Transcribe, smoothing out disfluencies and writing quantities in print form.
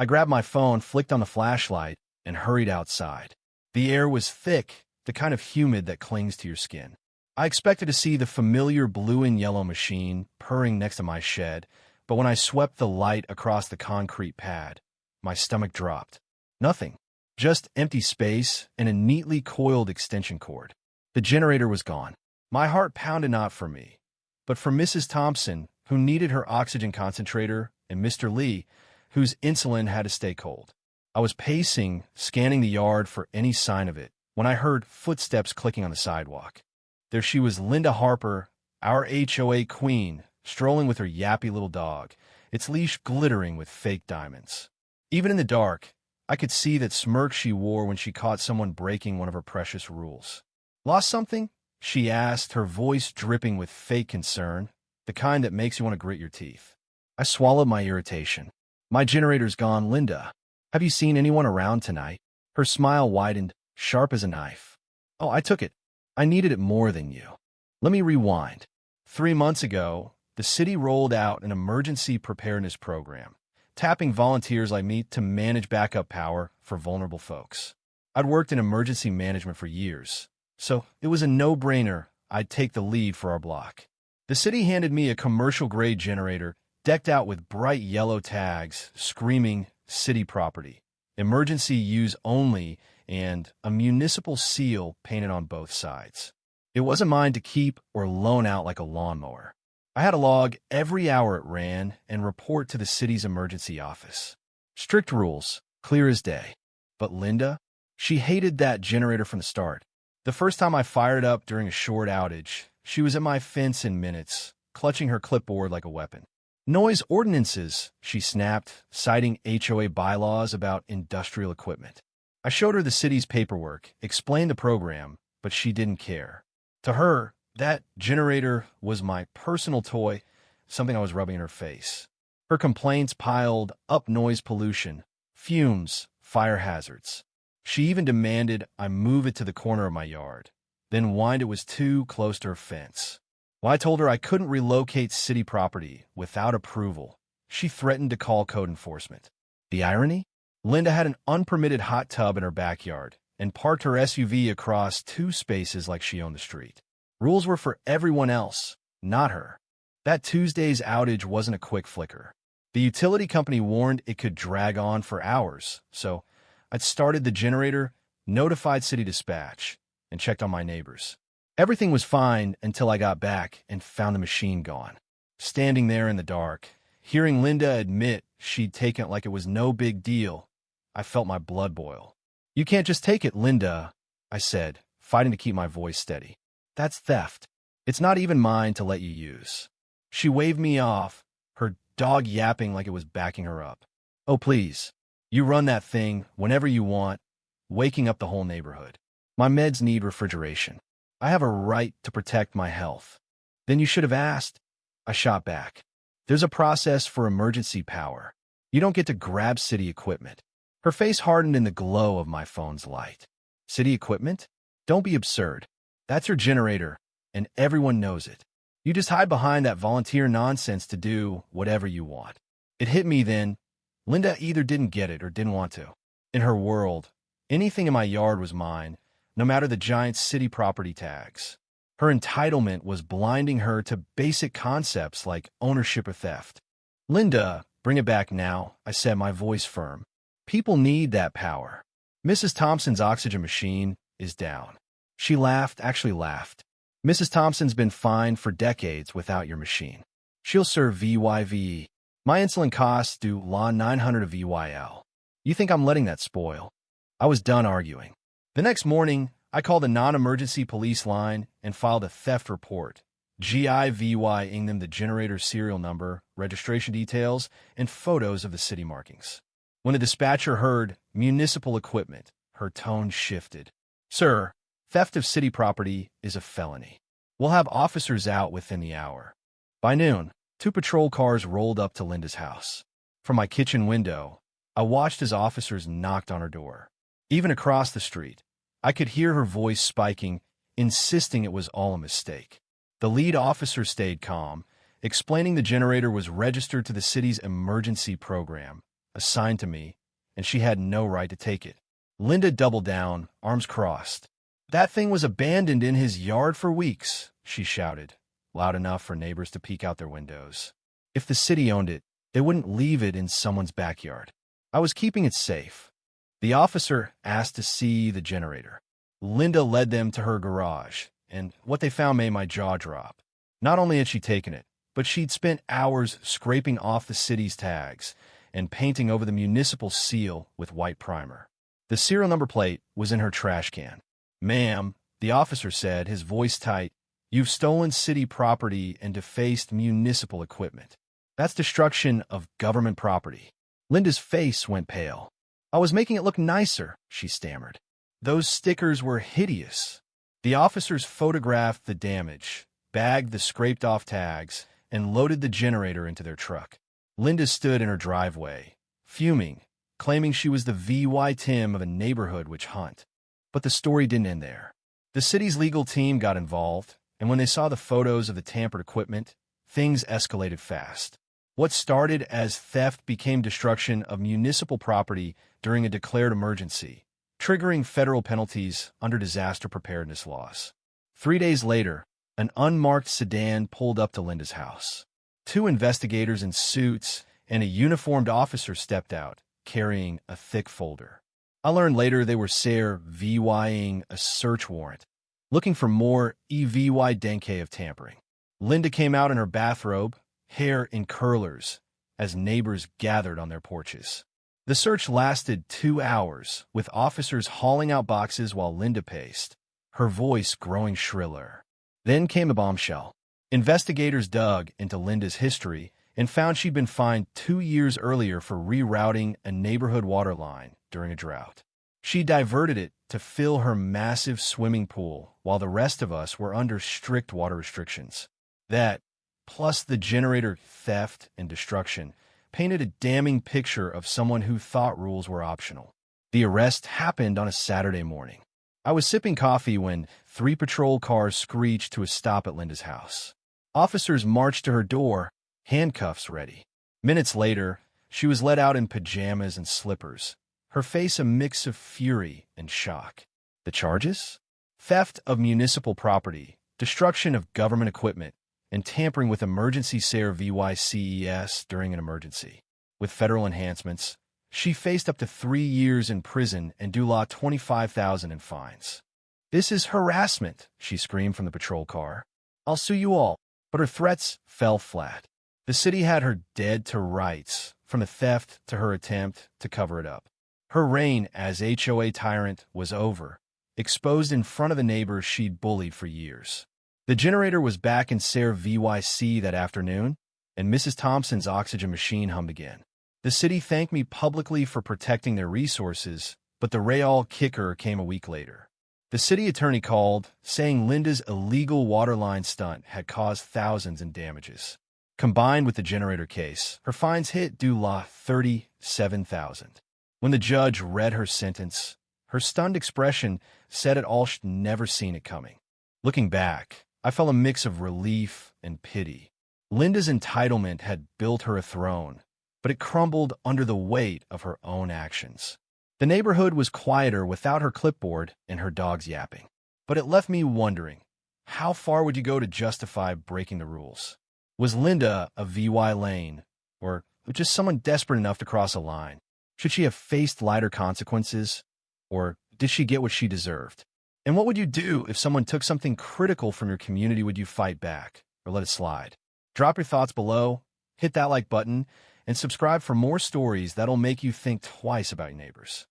I grabbed my phone, flicked on the flashlight, and hurried outside. The air was thick, the kind of humid that clings to your skin. I expected to see the familiar blue and yellow machine purring next to my shed, but when I swept the light across the concrete pad, my stomach dropped. Nothing. Just empty space and a neatly coiled extension cord. The generator was gone. My heart pounded not for me, but for Mrs. Thompson, who needed her oxygen concentrator, and Mr. Lee, whose insulin had to stay cold. I was pacing, scanning the yard for any sign of it, when I heard footsteps clicking on the sidewalk. There she was, Linda Harper, our HOA queen, strolling with her yappy little dog, its leash glittering with fake diamonds. Even in the dark, I could see that smirk she wore when she caught someone breaking one of her precious rules. "Lost something?" she asked, her voice dripping with fake concern, the kind that makes you want to grit your teeth. I swallowed my irritation. "My generator's gone, Linda. Have you seen anyone around tonight?" Her smile widened, sharp as a knife. "Oh, I took it. I needed it more than you." Let me rewind. 3 months ago, the city rolled out an emergency preparedness program, tapping volunteers like me to manage backup power for vulnerable folks. I'd worked in emergency management for years, so it was a no-brainer I'd take the lead for our block. The city handed me a commercial-grade generator decked out with bright yellow tags screaming city property, emergency use only, and a municipal seal painted on both sides. It wasn't mine to keep or loan out like a lawnmower. I had to log every hour it ran and report to the city's emergency office. Strict rules, clear as day. But Linda? She hated that generator from the start. The first time I fired up during a short outage, she was at my fence in minutes, clutching her clipboard like a weapon. "Noise ordinances," she snapped, citing HOA bylaws about industrial equipment. I showed her the city's paperwork, explained the program, but she didn't care. To her, that generator was my personal toy, something I was rubbing in her face. Her complaints piled up: noise pollution, fumes, fire hazards. She even demanded I move it to the corner of my yard, then whined it was too close to her fence. When I told her I couldn't relocate city property without approval, she threatened to call code enforcement. The irony? Linda had an unpermitted hot tub in her backyard and parked her SUV across 2 spaces like she owned the street. Rules were for everyone else, not her. That Tuesday's outage wasn't a quick flicker. The utility company warned it could drag on for hours, so I'd started the generator, notified city dispatch, and checked on my neighbors. Everything was fine until I got back and found the machine gone. Standing there in the dark, hearing Linda admit she'd taken it like it was no big deal, I felt my blood boil. "You can't just take it, Linda," I said, fighting to keep my voice steady. "That's theft. It's not even mine to let you use." She waved me off, her dog yapping like it was backing her up. "Oh, please. You run that thing whenever you want, waking up the whole neighborhood. My meds need refrigeration. I have a right to protect my health." "Then you should have asked," I shot back. "There's a process for emergency power. You don't get to grab city equipment." Her face hardened in the glow of my phone's light. "City equipment? Don't be absurd. That's your generator, and everyone knows it. You just hide behind that volunteer nonsense to do whatever you want." It hit me then. Linda either didn't get it or didn't want to. In her world, anything in my yard was mine, no matter the giant city property tags. Her entitlement was blinding her to basic concepts like ownership or theft. "Linda, bring it back now," I said, my voice firm. "People need that power. Mrs. Thompson's oxygen machine is down." She laughed, actually laughed. "Mrs. Thompson's been fine for decades without your machine. She'll serve VYVE. My insulin costs do law 900 of VYL. You think I'm letting that spoil?" I was done arguing. The next morning, I called the non-emergency police line and filed a theft report, GIVYing them the generator serial number, registration details, and photos of the city markings. When the dispatcher heard municipal equipment, her tone shifted. "Sir, theft of city property is a felony. We'll have officers out within the hour." By noon, 2 patrol cars rolled up to Linda's house. From my kitchen window, I watched as officers knocked on her door. Even across the street, I could hear her voice spiking, insisting it was all a mistake. The lead officer stayed calm, explaining the generator was registered to the city's emergency program, assigned to me, and she had no right to take it. Linda doubled down, arms crossed. That thing was abandoned in his yard for weeks, she shouted, loud enough for neighbors to peek out their windows. If the city owned it, they wouldn't leave it in someone's backyard. I was keeping it safe. The officer asked to see the generator. Linda led them to her garage, and what they found made my jaw drop. Not only had she taken it, but she'd spent hours scraping off the city's tags and painting over the municipal seal with white primer. The serial number plate was in her trash can. "Ma'am," the officer said, his voice tight, "you've stolen city property and defaced municipal equipment. That's destruction of government property." Linda's face went pale. "I was making it look nicer," she stammered. "Those stickers were hideous." The officers photographed the damage, bagged the scraped-off tags, and loaded the generator into their truck. Linda stood in her driveway, fuming, claiming she was the VY Tim of a neighborhood witch hunt. But the story didn't end there. The city's legal team got involved, and when they saw the photos of the tampered equipment, things escalated fast. What started as theft became destruction of municipal property during a declared emergency, triggering federal penalties under disaster preparedness laws. 3 days later, an unmarked sedan pulled up to Linda's house. 2 investigators in suits and a uniformed officer stepped out, carrying a thick folder. I learned later they were VYing a search warrant, looking for more EVY denke of tampering. Linda came out in her bathrobe, hair in curlers, as neighbors gathered on their porches. The search lasted 2 hours, with officers hauling out boxes while Linda paced, her voice growing shriller. Then came a bombshell. Investigators dug into Linda's history and found she'd been fined 2 years earlier for rerouting a neighborhood water line during a drought. She diverted it to fill her massive swimming pool while the rest of us were under strict water restrictions. That, plus the generator theft and destruction, painted a damning picture of someone who thought rules were optional. The arrest happened on a Saturday morning. I was sipping coffee when 3 patrol cars screeched to a stop at Linda's house. Officers marched to her door, handcuffs ready. Minutes later, she was let out in pajamas and slippers, her face a mix of fury and shock. The charges? Theft of municipal property, destruction of government equipment, and tampering with emergency VYCES during an emergency. With federal enhancements, she faced up to 3 years in prison and due law $25,000 in fines. "This is harassment," she screamed from the patrol car. "I'll sue you all." But her threats fell flat. The city had her dead to rights, from the theft to her attempt to cover it up. Her reign as HOA tyrant was over, exposed in front of the neighbors she'd bullied for years. The generator was back in VYC that afternoon, and Mrs. Thompson's oxygen machine hummed again. The city thanked me publicly for protecting their resources, but the real kicker came a week later. The city attorney called, saying Linda's illegal waterline stunt had caused thousands in damages. Combined with the generator case, her fines hit due law $37,000. When the judge read her sentence, her stunned expression said it all she'd never seen it coming. Looking back, I felt a mix of relief and pity. Linda's entitlement had built her a throne, but it crumbled under the weight of her own actions. The neighborhood was quieter without her clipboard and her dogs yapping. But it left me wondering, how far would you go to justify breaking the rules? Was Linda a VY lane, or just someone desperate enough to cross a line? Should she have faced lighter consequences, or did she get what she deserved? And what would you do if someone took something critical from your community? Would you fight back, or let it slide? Drop your thoughts below, hit that like button, and subscribe for more stories that'll make you think twice about your neighbors.